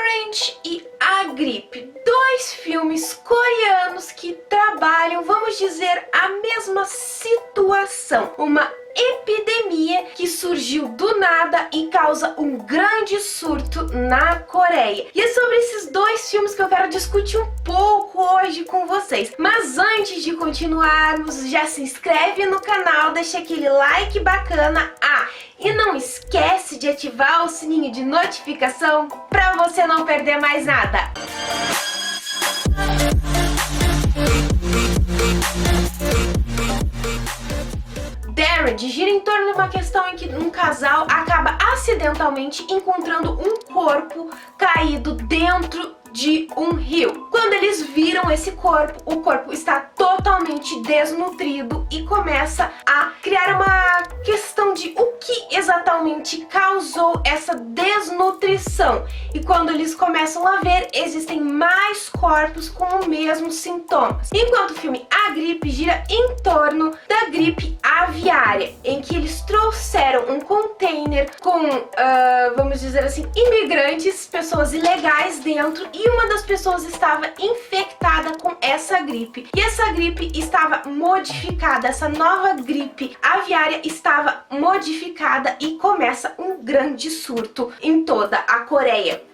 Orange e A Gripe, dois filmes coreanos que trabalham, vamos dizer, a mesma situação, uma epidemia que surgiu do nada e causa um grande surto na Coreia. E é sobre esses dois filmes que eu quero discutir um pouco hoje com vocês. Mas antes de continuarmos, já se inscreve no canal, deixa aquele like bacana. E não esquece de ativar o sininho de notificação para você não perder mais nada. Darren gira em torno de uma questão em que um casal acaba acidentalmente encontrando um corpo caído dentro de um rio. Quando eles viram esse corpo, o corpo está totalmente desnutrido e começa a criar uma questão de o que exatamente causou essa desnutrição. E quando eles começam a ver, existem mais corpos com o mesmo sintomas. Enquanto o filme A Gripe gira em torno da gripe aviária, em que eles trouxeram um container com, vamos dizer assim, imigrantes, pessoas ilegais dentro, e uma das pessoas estava infectada com essa gripe. E essa gripe estava modificada, essa nova gripe aviária estava modificada e começa um grande surto em toda a Coreia.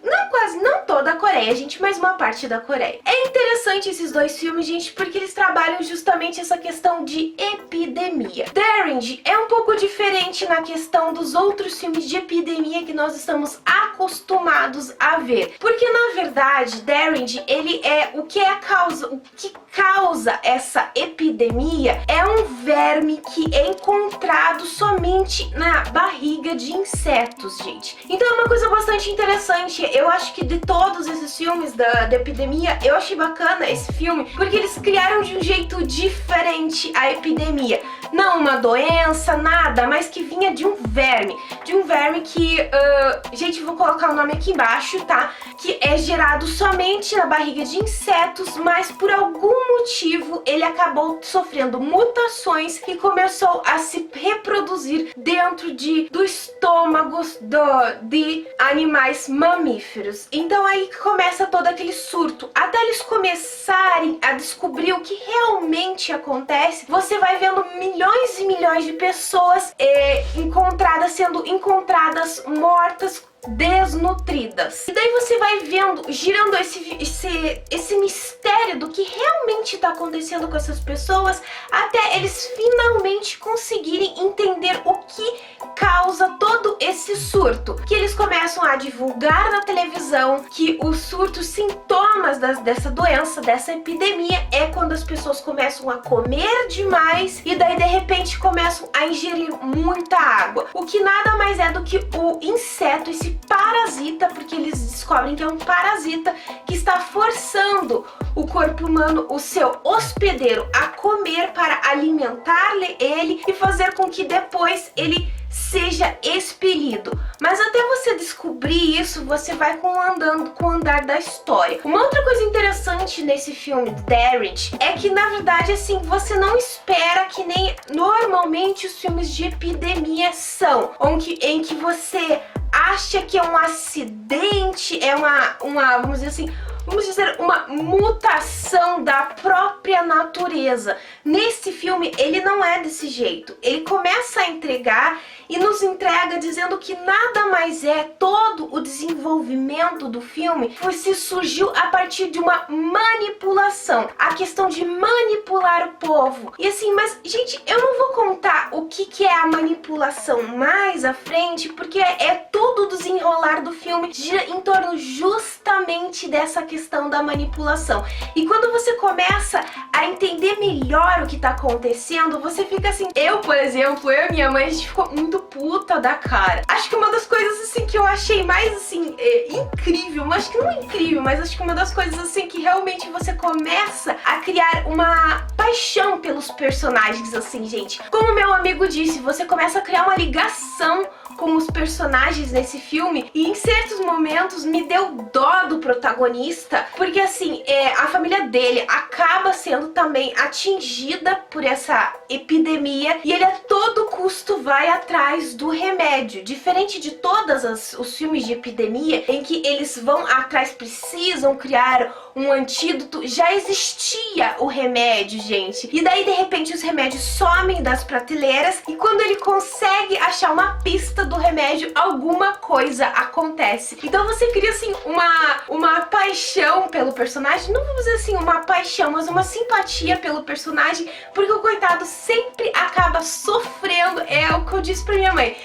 Não toda a Coreia, gente, mas uma parte da Coreia. É interessante esses dois filmes, gente, porque eles trabalham justamente essa questão de epidemia. Deranged é um pouco diferente na questão dos outros filmes de epidemia que nós estamos acostumados a ver. Porque, na verdade, Deranged, ele é o que causa essa epidemia é um verme que é encontrado somente na barriga de insetos, gente. Então é uma coisa bastante interessante. Eu acho que de todos esses filmes da epidemia, eu achei bacana esse filme, porque eles criaram de um jeito diferente a epidemia. Não uma doença, nada, mas que vinha de um verme. De um verme que, gente, vou colocar o nome aqui embaixo, tá? Que é gerado somente na barriga de insetos, mas por algum motivo ele acabou sofrendo mutações e começou a se reproduzir dentro do estômago de animais mamíferos. Então aí começa todo aquele surto. Até eles começarem a descobrir o que realmente acontece, você vai vendo milhões e milhões de pessoas sendo encontradas mortas, desnutridas. E daí você vai vendo, girando esse mistério do que realmente está acontecendo com essas pessoas, até eles finalmente conseguirem entender o que causa todo esse surto. Que eles começam a divulgar na televisão que o surto, os sintomas dessa doença, dessa epidemia, é quando as pessoas começam a comer demais e daí de repente começam a ingerir muita água. O que nada mais é do que o inseto, esse parasita, porque eles descobrem que é um parasita que está forçando o corpo humano, o seu hospedeiro, a comer para alimentar ele e fazer com que depois ele seja expelido. Mas até você descobrir isso, você vai andando com o andar da história. Uma outra coisa interessante nesse filme Deranged é que, na verdade, assim, você não espera que nem normalmente os filmes de epidemia são, em que você acha que é um acidente, é vamos dizer, uma mutação da própria natureza. Nesse filme, ele não é desse jeito. Ele começa a entregar e nos entrega dizendo que nada mais é, todo o desenvolvimento do filme surgiu a partir de uma manipulação. A questão de manipular o povo. E assim, mas, gente, eu não vou contar o que é a manipulação mais à frente, porque é todo o desenrolar do filme gira em torno justamente dessa questão da manipulação. E quando você começa a entender melhor o que tá acontecendo, você fica assim... Por exemplo, eu e minha mãe, a gente ficou muito puta da cara. Acho que uma das coisas, assim, que eu achei mais, assim, incrível, acho que não é incrível, mas acho que uma das coisas, assim, que realmente você começa a criar uma paixão pelos personagens, assim, gente. Como meu amigo disse, você começa a criar uma ligação com os personagens nesse filme e em certos momentos me deu dó do protagonista, porque assim, a família dele acaba sendo também atingida por essa epidemia e ele a todo custo vai atrás do remédio. Diferente de todos os filmes de epidemia em que eles vão atrás, precisam criar um antídoto, já existia o remédio, gente. E daí de repente os remédios somem das prateleiras e quando ele consegue achar uma pista do remédio, alguma coisa acontece. Então você cria assim uma paixão pelo personagem, não vamos dizer assim uma paixão, mas uma simpatia pelo personagem, porque o coitado sempre acaba sofrendo. É o que eu disse pra minha mãe,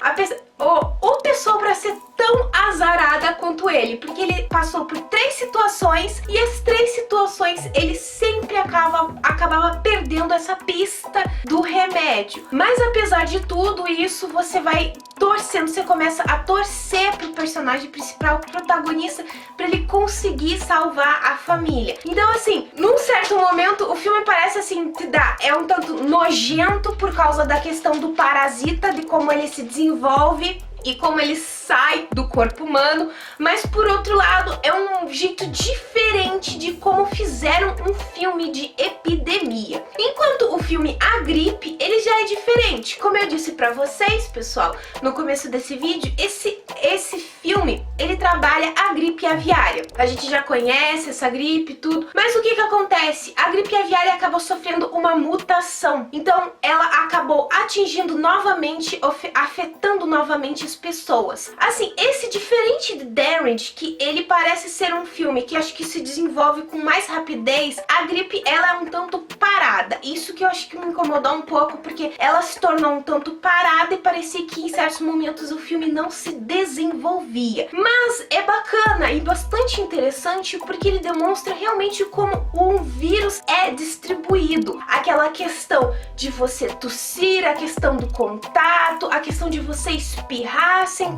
ou pessoa pra ser tão azarada quanto ele, porque ele passou por 3 situações e as 3 situações ele sempre acabava perdendo essa pista do remédio. Mas apesar de tudo isso, você vai torcendo, você começa a torcer pro personagem principal, pro protagonista, pra ele conseguir salvar a família. Então assim, num certo momento o filme parece assim, é um tanto nojento por causa da questão do parasita, de como ele se desenvolve e como ele sai do corpo humano, mas por outro lado é um jeito diferente de como fizeram um filme de epidemia. Enquanto o filme A Gripe, ele já é diferente. Como eu disse pra vocês, pessoal, no começo desse vídeo, esse filme, ele trabalha a gripe aviária. A gente já conhece essa gripe e tudo, mas o que que acontece? A gripe aviária acabou sofrendo uma mutação, então ela acabou atingindo novamente, afetando novamente as pessoas. Assim, esse diferente de Deranged, que ele parece ser um filme que acho que se desenvolve com mais rapidez, a gripe ela é um tanto parada. Isso que eu acho que me incomodou um pouco, porque ela se tornou um tanto parada e parecia que em certos momentos o filme não se desenvolvia. Mas é bacana e bastante interessante porque ele demonstra realmente como um vírus é distribuído. Aquela questão de você tossir, a questão do contato, a questão de você espirrar sem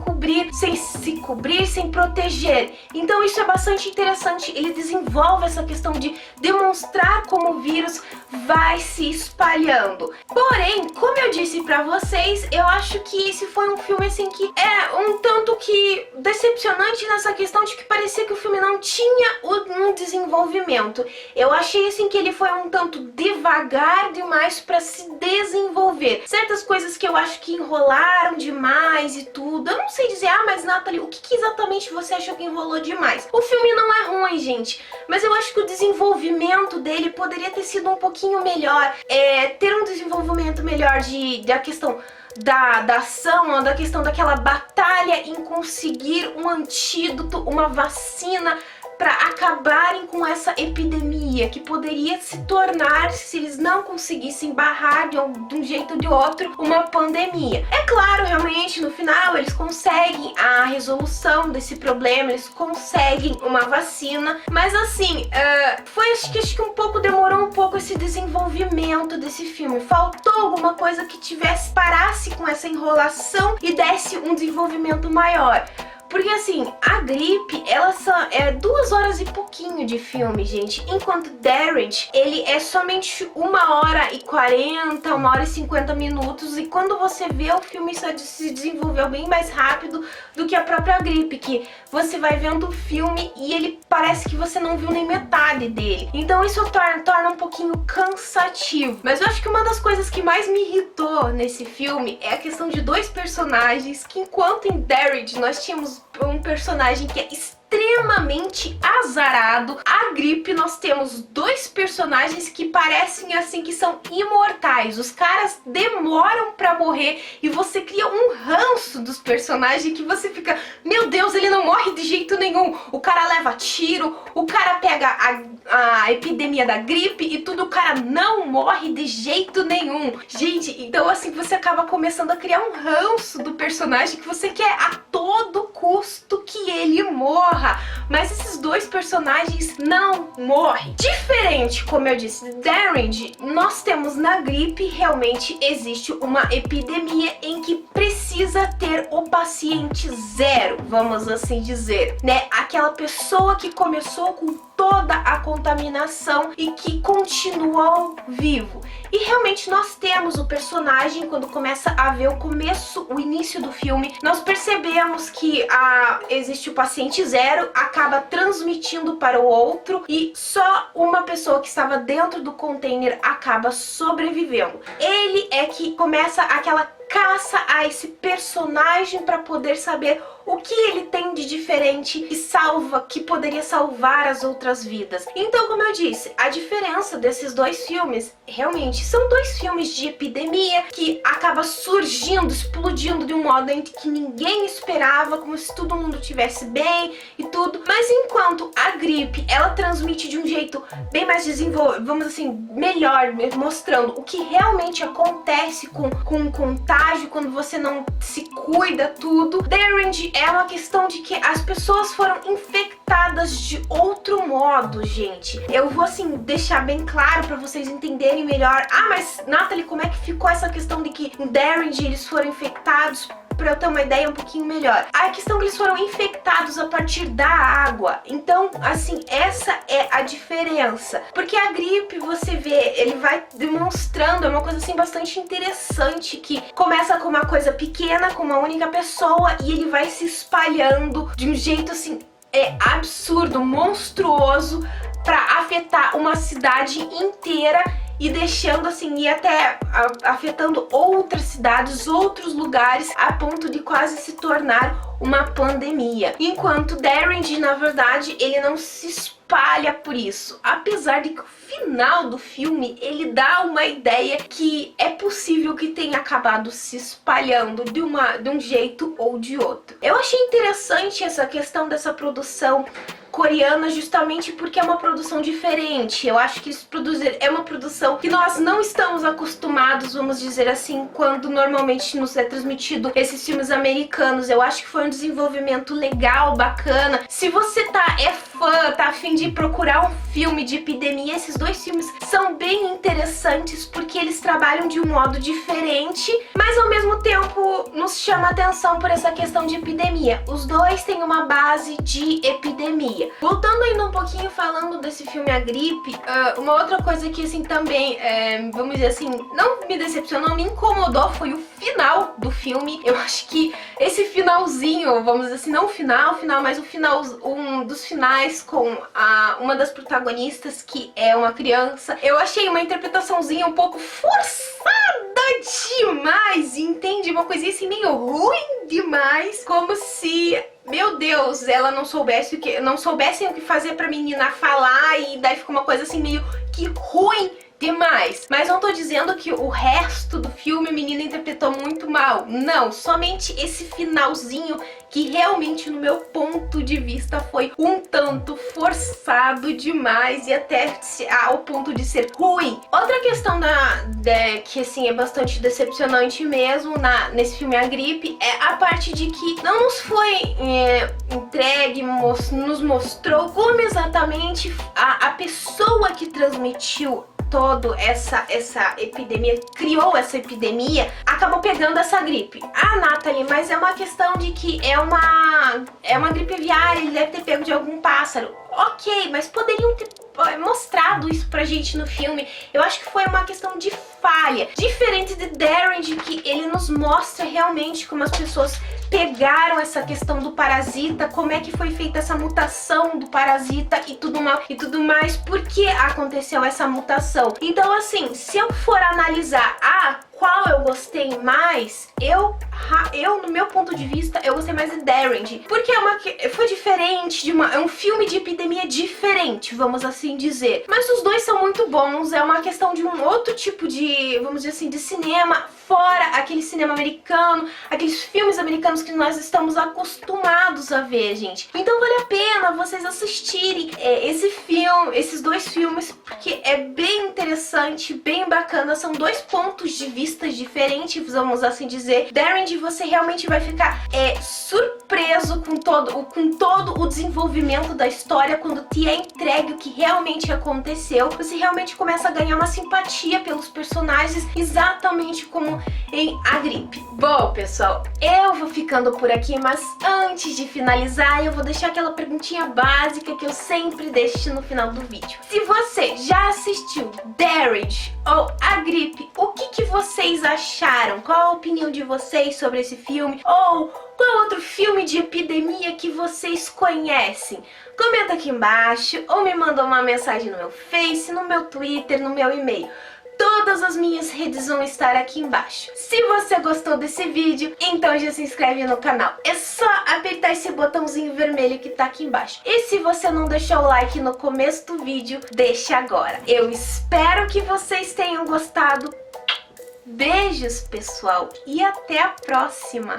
se cobrir, sem proteger. Então isso é bastante interessante. Ele desenvolve essa questão de demonstrar como o vírus vai se espalhando. Porém, como eu disse pra vocês, eu acho que esse foi um filme assim que é um tanto que decepcionante nessa questão de que parecia que o filme não tinha um desenvolvimento. Eu achei assim que ele foi um tanto devagar demais pra se desenvolver. Certas coisas que eu acho que enrolaram demais e tudo. Eu não sei dizer, mas Nathalie, o que exatamente você achou que enrolou demais? O filme não é ruim, gente, mas eu acho que o desenvolvimento dele poderia ter sido um pouquinho melhor. Ter um desenvolvimento melhor da questão da ação, da questão daquela batalha em conseguir um antídoto, uma vacina para acabarem com essa epidemia que poderia se tornar, se eles não conseguissem barrar de um jeito ou de outro, uma pandemia. É claro, realmente, no final eles conseguem a resolução desse problema, eles conseguem uma vacina, mas assim, acho que um pouco demorou um pouco esse desenvolvimento desse filme. Faltou alguma coisa que parasse com essa enrolação e desse um desenvolvimento maior. Porque assim, a gripe, ela é 2 horas e pouquinho de filme, gente. Enquanto Deranged, ele é somente 1h40, 1h50 minutos. E quando você vê, o filme se desenvolveu bem mais rápido do que a própria gripe. Que você vai vendo o filme e ele parece que você não viu nem metade dele. Então isso torna um pouquinho cansativo. Mas eu acho que uma das coisas que mais me irritou nesse filme é a questão de 2 personagens que, enquanto em Deranged nós tínhamos um personagem que é extremamente azarado, a gripe nós temos 2 personagens que parecem assim que são imortais. Os caras demoram pra morrer e você cria um ranço dos personagens que você fica, meu Deus, ele não morre de jeito nenhum. O cara leva tiro, o cara pega a epidemia da gripe e tudo, o cara não morre de jeito nenhum. Gente, então assim você acaba começando a criar um ranço do personagem que você quer a todo custo que ele morra. Mas esses dois personagens não morrem. Diferente, como eu disse, de Deranged, nós temos na gripe, realmente existe uma epidemia em que precisa ter o paciente zero, vamos assim dizer, né? Aquela pessoa que começou com toda a contaminação e que continuou vivo. E realmente nós temos o personagem, quando começa a ver o início do filme, nós percebemos que existe o paciente zero, acaba transmitindo para o outro e só uma pessoa que estava dentro do container acaba sobrevivendo. Ele é que começa aquela caça a esse personagem para poder saber o que ele tem de diferente que poderia salvar as outras vidas. Então, como eu disse, a diferença desses dois filmes, realmente, são dois filmes de epidemia que acaba surgindo, explodindo de um modo em que ninguém esperava, como se todo mundo estivesse bem e tudo. Mas enquanto a gripe, ela transmite de um jeito bem mais desenvolvido, vamos assim, melhor, mostrando o que realmente acontece com o contágio, quando você não se cuida, tudo. Deranged é uma questão de que as pessoas foram infectadas de outro modo, gente. Eu vou, assim, deixar bem claro pra vocês entenderem melhor. Mas, Nathalie, como é que ficou essa questão de que em Deranged eles foram infectados? Pra eu ter uma ideia um pouquinho melhor. A questão que eles foram infectados a partir da água. Então, assim, essa é a diferença. Porque a gripe, você vê, ele vai demonstrando, é uma coisa assim bastante interessante, que começa com uma coisa pequena, com uma única pessoa, e ele vai se espalhando de um jeito assim, absurdo, monstruoso, pra afetar uma cidade inteira e deixando assim, e até afetando outras cidades, outros lugares, a ponto de quase se tornar uma pandemia. Enquanto Deranged, na verdade, ele não se espalha por isso. Apesar de que o final do filme, ele dá uma ideia que é possível que tenha acabado se espalhando de um jeito ou de outro. Eu achei interessante essa questão dessa produção coreana, justamente porque é uma produção diferente. Eu acho que é uma produção que nós não estamos acostumados, vamos dizer assim, quando normalmente nos é transmitido esses filmes americanos. Eu acho que foi um desenvolvimento legal, bacana. Se você é fã, tá a fim de procurar um filme de epidemia, esses dois filmes são bem interessantes porque eles trabalham de um modo diferente, mas ao mesmo tempo nos chama a atenção por essa questão de epidemia. Os dois têm uma base de epidemia. Voltando ainda um pouquinho, falando desse filme A Gripe, uma outra coisa que assim também, vamos dizer assim, não me decepcionou, me incomodou, foi o final do filme. Eu acho que esse finalzinho, vamos dizer assim, não o final, mas o final, um dos finais com uma das protagonistas, que é uma criança, eu achei uma interpretaçãozinha um pouco forçada demais, entende? Uma coisinha assim meio ruim demais, como se, meu Deus, ela não soubessem o que fazer pra menina falar, e daí fica uma coisa assim meio que ruim demais. Mas não tô dizendo que o resto do filme a menina interpretou muito mal. Não, somente esse finalzinho que realmente, no meu ponto de vista, foi um tanto forçado demais e até ao ponto de ser ruim. Outra questão que assim é bastante decepcionante mesmo nesse filme A Gripe é a parte de que não nos foi entregue, nos mostrou como exatamente a pessoa que transmitiu toda essa epidemia, criou essa epidemia, acabou pegando essa gripe. Nathalie, mas é uma questão de que é uma gripe aviária, ele deve ter pego de algum pássaro. Ok, mas poderiam ter mostrado isso pra gente no filme. Eu acho que foi uma questão de falha. Diferente de Deranged, que ele nos mostra realmente como as pessoas pegaram essa questão do parasita, como é que foi feita essa mutação do parasita e tudo mais, por que aconteceu essa mutação. Então, assim, se eu for analisar qual eu gostei mais, eu no meu ponto de vista, eu gostei mais de Deranged, porque foi diferente, é um filme de epidemia diferente, vamos assim dizer. Mas os dois são muito bons, é uma questão de um outro tipo de, vamos dizer assim, de cinema, fora aquele cinema americano, aqueles filmes americanos que nós estamos acostumados a ver, gente. Então vale a pena vocês assistirem esses dois filmes, porque é bem interessante, bem bacana. São dois pontos de vista diferentes, vamos assim dizer. Deranged, você realmente vai ficar surpreso com todo o desenvolvimento da história, quando te é entregue o que realmente aconteceu. Você realmente começa a ganhar uma simpatia pelos personagens, exatamente como em A Gripe. Bom, pessoal, eu vou ficando por aqui, mas antes de finalizar, eu vou deixar aquela perguntinha básica que eu sempre deixo no final do vídeo. Se você já assistiu Deranged ou A Gripe, o que vocês acharam? Qual a opinião de vocês sobre esse filme? Ou qual outro filme de epidemia que vocês conhecem? Comenta aqui embaixo ou me manda uma mensagem no meu Face, no meu Twitter, no meu e-mail. Todas as minhas redes vão estar aqui embaixo. Se você gostou desse vídeo, então já se inscreve no canal. É só apertar esse botãozinho vermelho que tá aqui embaixo. E se você não deixou o like no começo do vídeo, deixa agora. Eu espero que vocês tenham gostado. Beijos, pessoal, e até a próxima!